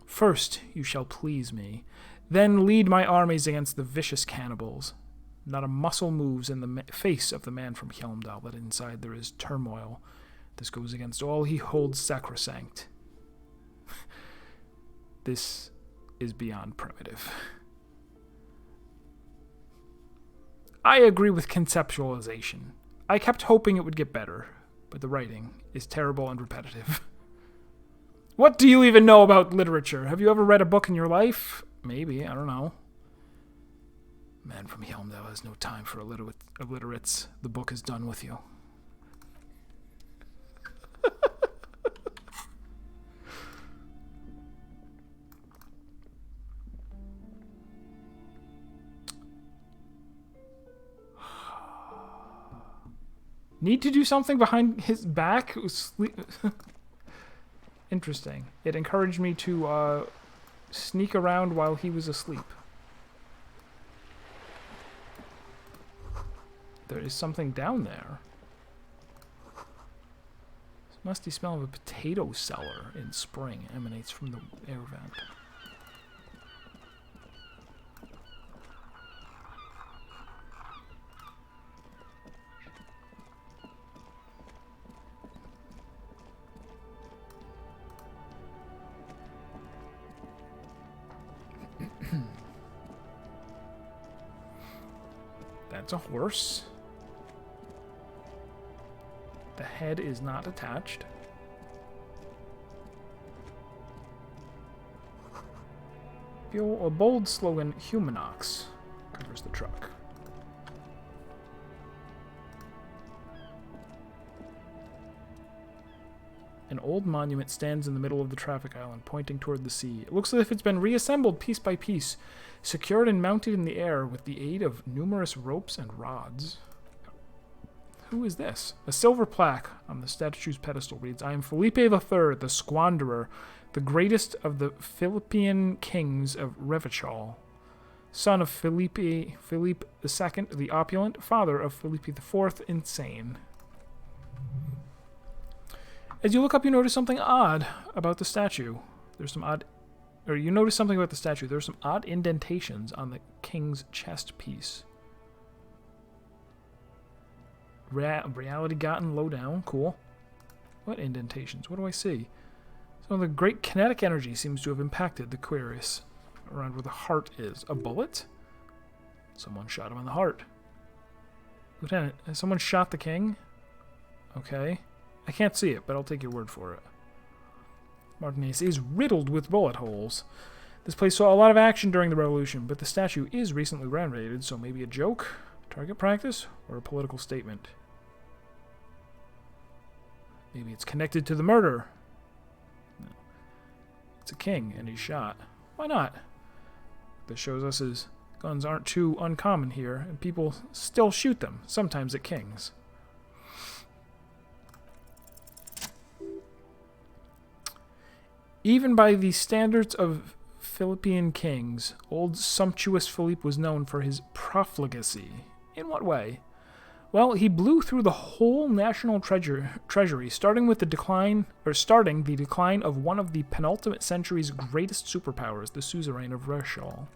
First, you shall please me. Then lead my armies against the vicious cannibals. Not a muscle moves in the face of the man from Hjelmdal, but inside there is turmoil. This goes against all he holds sacrosanct. This is beyond primitive. I agree with conceptualization. I kept hoping it would get better, but the writing is terrible and repetitive. What do you even know about literature? Have you ever read a book in your life? Maybe, I don't know. Man from Hjelmdal has no time for illiterates. The book is done with you. Need to do something behind his back? Interesting. It encouraged me to sneak around while he was asleep. There is something down there. This musty smell of a potato cellar in spring emanates from the air vent. That's a horse. The head is not attached. A bold slogan, Humanox, covers the truck. An old monument stands in the middle of the traffic island, pointing toward the sea. It looks as if it's been reassembled piece by piece, secured and mounted in the air with the aid of numerous ropes and rods. Who is this? A silver plaque on the statue's pedestal reads, I am Felipe III, the Squanderer, the greatest of the Philippian kings of Revachol, son of Philippe II, the opulent, father of Felipe IV, insane. As you look up, you notice something odd about the statue. You notice something about the statue. There's some odd indentations on the king's chest piece. Reality gotten low down. Cool. What indentations? What do I see? Some of the great kinetic energy seems to have impacted the cuirass around where the heart is. A bullet? Someone shot him in the heart. Lieutenant, has someone shot the king? Okay. I can't see it, but I'll take your word for it. Martinez is riddled with bullet holes. This place saw a lot of action during the revolution, but the statue is recently renovated, so maybe a joke, target practice, or a political statement. Maybe it's connected to the murder. No. It's a king, and he's shot. Why not? This shows us his guns aren't too uncommon here, and people still shoot them, sometimes at kings. Even by the standards of Philippian kings, old sumptuous Philippe was known for his profligacy. In what way? Well, he blew through the whole national treasury, starting the decline of one of the penultimate century's greatest superpowers, the suzerain of Rechal.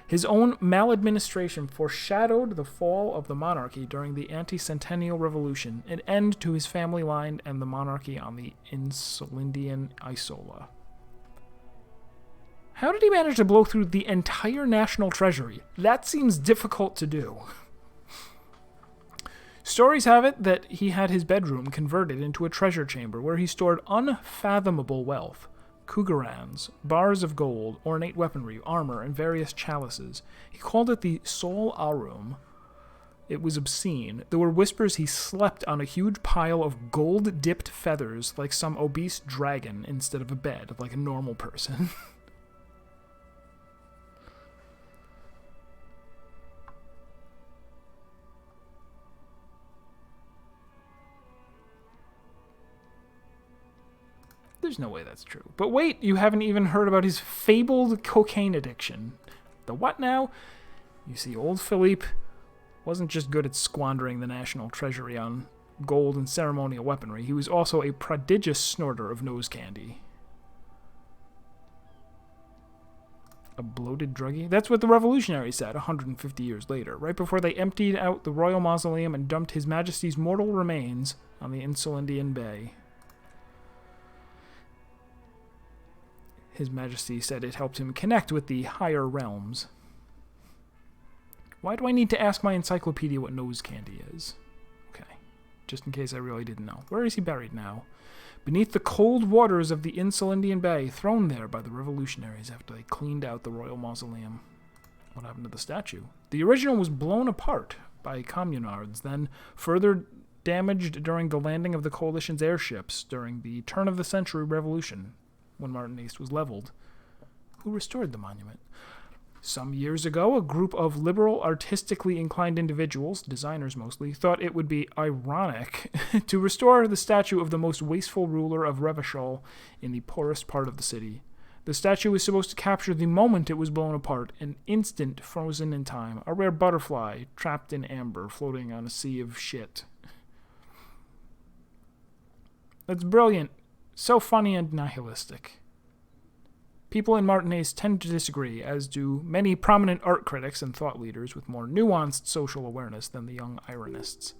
His own maladministration foreshadowed the fall of the monarchy during the anti-centennial revolution, an end to his family line and the monarchy on the Insulindian Isola. How did he manage to blow through the entire national treasury? That seems difficult to do. Stories have it that he had his bedroom converted into a treasure chamber where he stored unfathomable wealth. Cougarans, bars of gold, ornate weaponry, armor, and various chalices. He called it the Sol Arum. It was obscene. There were whispers he slept on a huge pile of gold-dipped feathers like some obese dragon instead of a bed, like a normal person. There's no way that's true. But wait, you haven't even heard about his fabled cocaine addiction. The what now? You see, old Philippe wasn't just good at squandering the national treasury on gold and ceremonial weaponry. He was also a prodigious snorter of nose candy. A bloated druggie? That's what the revolutionaries said 150 years later, right before they emptied out the royal mausoleum and dumped His Majesty's mortal remains on the Insulindian Bay. His Majesty said it helped him connect with the higher realms. Why do I need to ask my encyclopedia what nose candy is? Okay, just in case I really didn't know. Where is he buried now? Beneath the cold waters of the Insulindian Bay, thrown there by the revolutionaries after they cleaned out the royal mausoleum. What happened to the statue? The original was blown apart by communards, then further damaged during the landing of the coalition's airships during the turn-of-the-century revolution, when Martin East was leveled. Who restored the monument? Some years ago, a group of liberal, artistically inclined individuals, designers mostly, thought it would be ironic to restore the statue of the most wasteful ruler of Revachol in the poorest part of the city. The statue was supposed to capture the moment it was blown apart, an instant frozen in time, a rare butterfly trapped in amber floating on a sea of shit. That's brilliant. So funny and nihilistic. People in Martinez tend to disagree, as do many prominent art critics and thought leaders with more nuanced social awareness than the young ironists.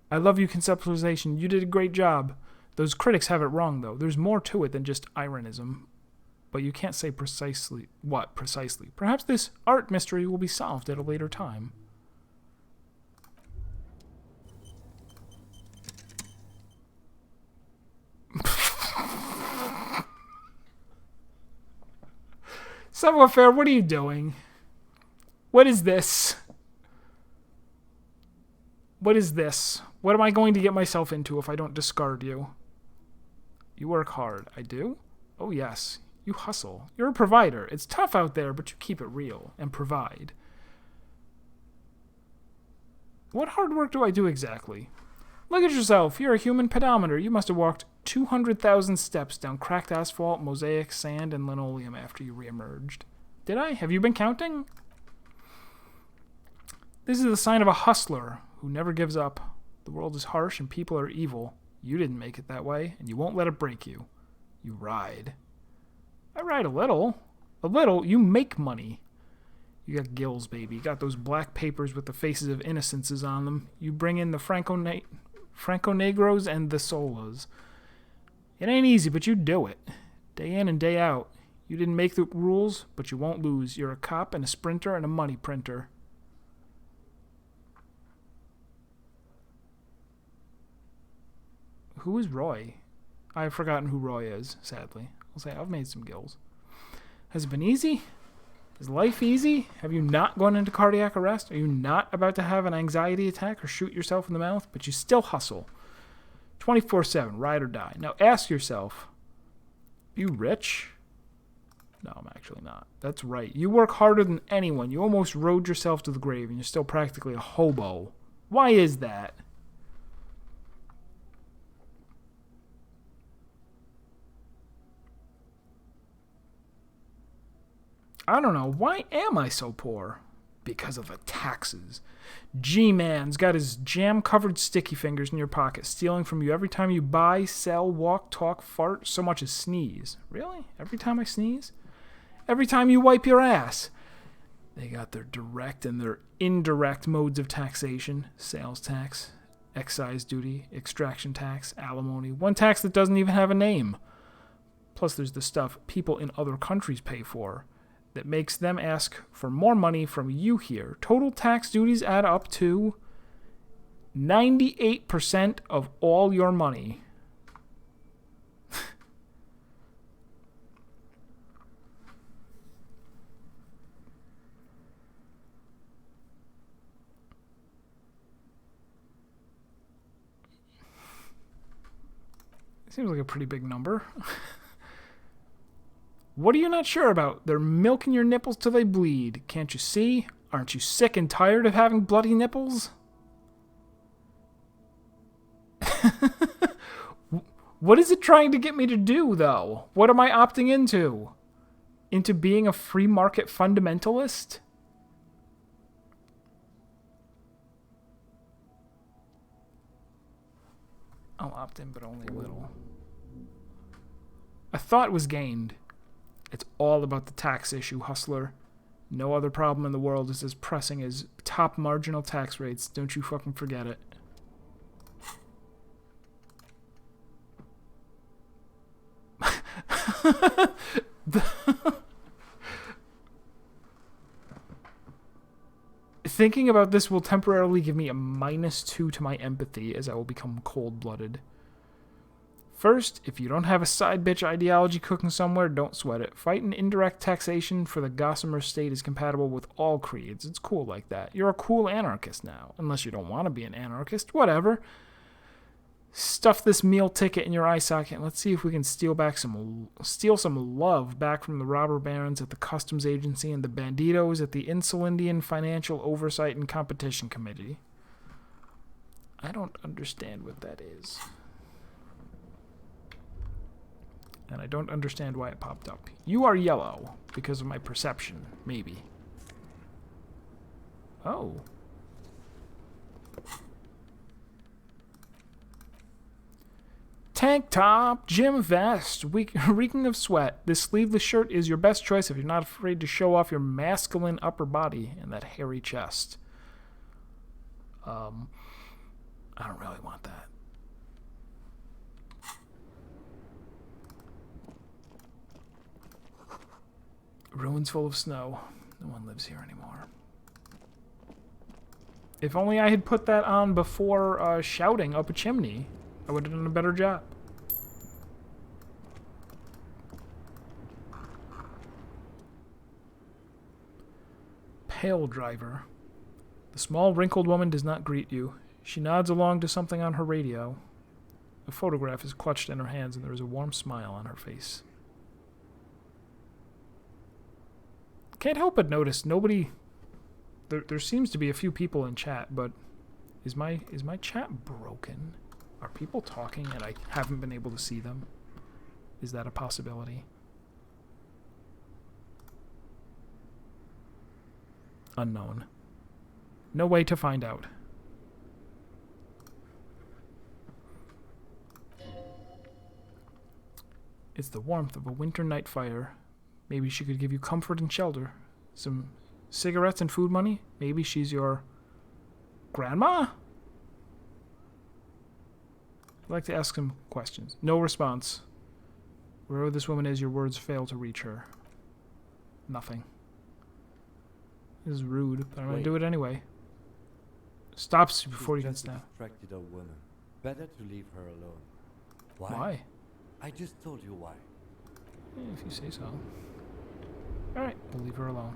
I love you, conceptualization. You did a great job. Those critics have it wrong, though. There's more to it than just ironism. But you can't say precisely what precisely. Perhaps this art mystery will be solved at a later time. Savoir-faire, what are you doing? What is this? What is this? What am I going to get myself into if I don't discard you? You work hard. I do? Oh, yes. You hustle. You're a provider. It's tough out there, but you keep it real and provide. What hard work do I do exactly? Look at yourself. You're a human pedometer. You must have walked 200,000 steps down cracked asphalt, mosaic, sand, and linoleum after you reemerged. Did I? Have you been counting? This is the sign of a hustler who never gives up. The world is harsh and people are evil. You didn't make it that way, and you won't let it break you. You ride. I ride a little. A little? You make money. You got gills, baby. You got those black papers with the faces of innocences on them. You bring in the Franco Negros and the Solas. It ain't easy, but you do it. Day in and day out. You didn't make the rules, but you won't lose. You're a cop and a sprinter and a money printer. Who is Roy? I've forgotten who Roy is, sadly. I'll say I've made some gills. Has it been easy? Is life easy? Have you not gone into cardiac arrest? Are you not about to have an anxiety attack or shoot yourself in the mouth? But you still hustle. 24/7, ride or die. Now ask yourself, you rich? No, I'm actually not. That's right. You work harder than anyone. You almost rode yourself to the grave and you're still practically a hobo. Why is that? I don't know. Why am I so poor? Because of the taxes. G-Man's got his jam-covered sticky fingers in your pocket, stealing from you every time you buy, sell, walk, talk, fart, so much as sneeze. Really? Every time I sneeze? Every time you wipe your ass? They got their direct and their indirect modes of taxation: sales tax, excise duty, extraction tax, alimony. One tax that doesn't even have a name. Plus, there's the stuff people in other countries pay for that makes them ask for more money from you here. Total tax duties add up to 98% of all your money. Seems like a pretty big number. What are you not sure about? They're milking your nipples till they bleed. Can't you see? Aren't you sick and tired of having bloody nipples? What is it trying to get me to do, though? What am I opting into? Into being a free market fundamentalist? I'll opt in, but only a little. A thought was gained. It's all about the tax issue, hustler. No other problem in the world is as pressing as top marginal tax rates. Don't you fucking forget it. Thinking about this will temporarily give me a -2 to my empathy, as I will become cold-blooded. First, if you don't have a side bitch ideology cooking somewhere, don't sweat it. Fighting indirect taxation for the Gossamer state is compatible with all creeds. It's cool like that. You're a cool anarchist now. Unless you don't want to be an anarchist. Whatever. Stuff this meal ticket in your eye socket and let's see if we can steal some love back from the robber barons at the customs agency and the banditos at the Insulindian Financial Oversight and Competition Committee. I don't understand what that is. And I don't understand why it popped up. You are yellow because of my perception, maybe. Oh. Tank top, gym vest, reeking of sweat. This sleeveless shirt is your best choice if you're not afraid to show off your masculine upper body and that hairy chest. I don't really want that. Ruins full of snow. No one lives here anymore. If only I had put that on before shouting up a chimney, I would have done a better job. Pale driver. The small, wrinkled woman does not greet you. She nods along to something on her radio. A photograph is clutched in her hands, and there is a warm smile on her face. Can't help but notice nobody... There seems to be a few people in chat, but is my chat broken? Are people talking and I haven't been able to see them? Is that a possibility? Unknown. No way to find out. It's the warmth of a winter night fire. Maybe she could give you comfort and shelter. Some cigarettes and food money. Maybe she's your grandma? I'd like to ask some questions. No response. Wherever this woman is, your words fail to reach her. Nothing. This is rude, but I'm going to do it anyway. Stops before you can snap. Distracted old woman. Better to leave her alone. Why? I just told you why. If you say so. Alright, we'll leave her alone.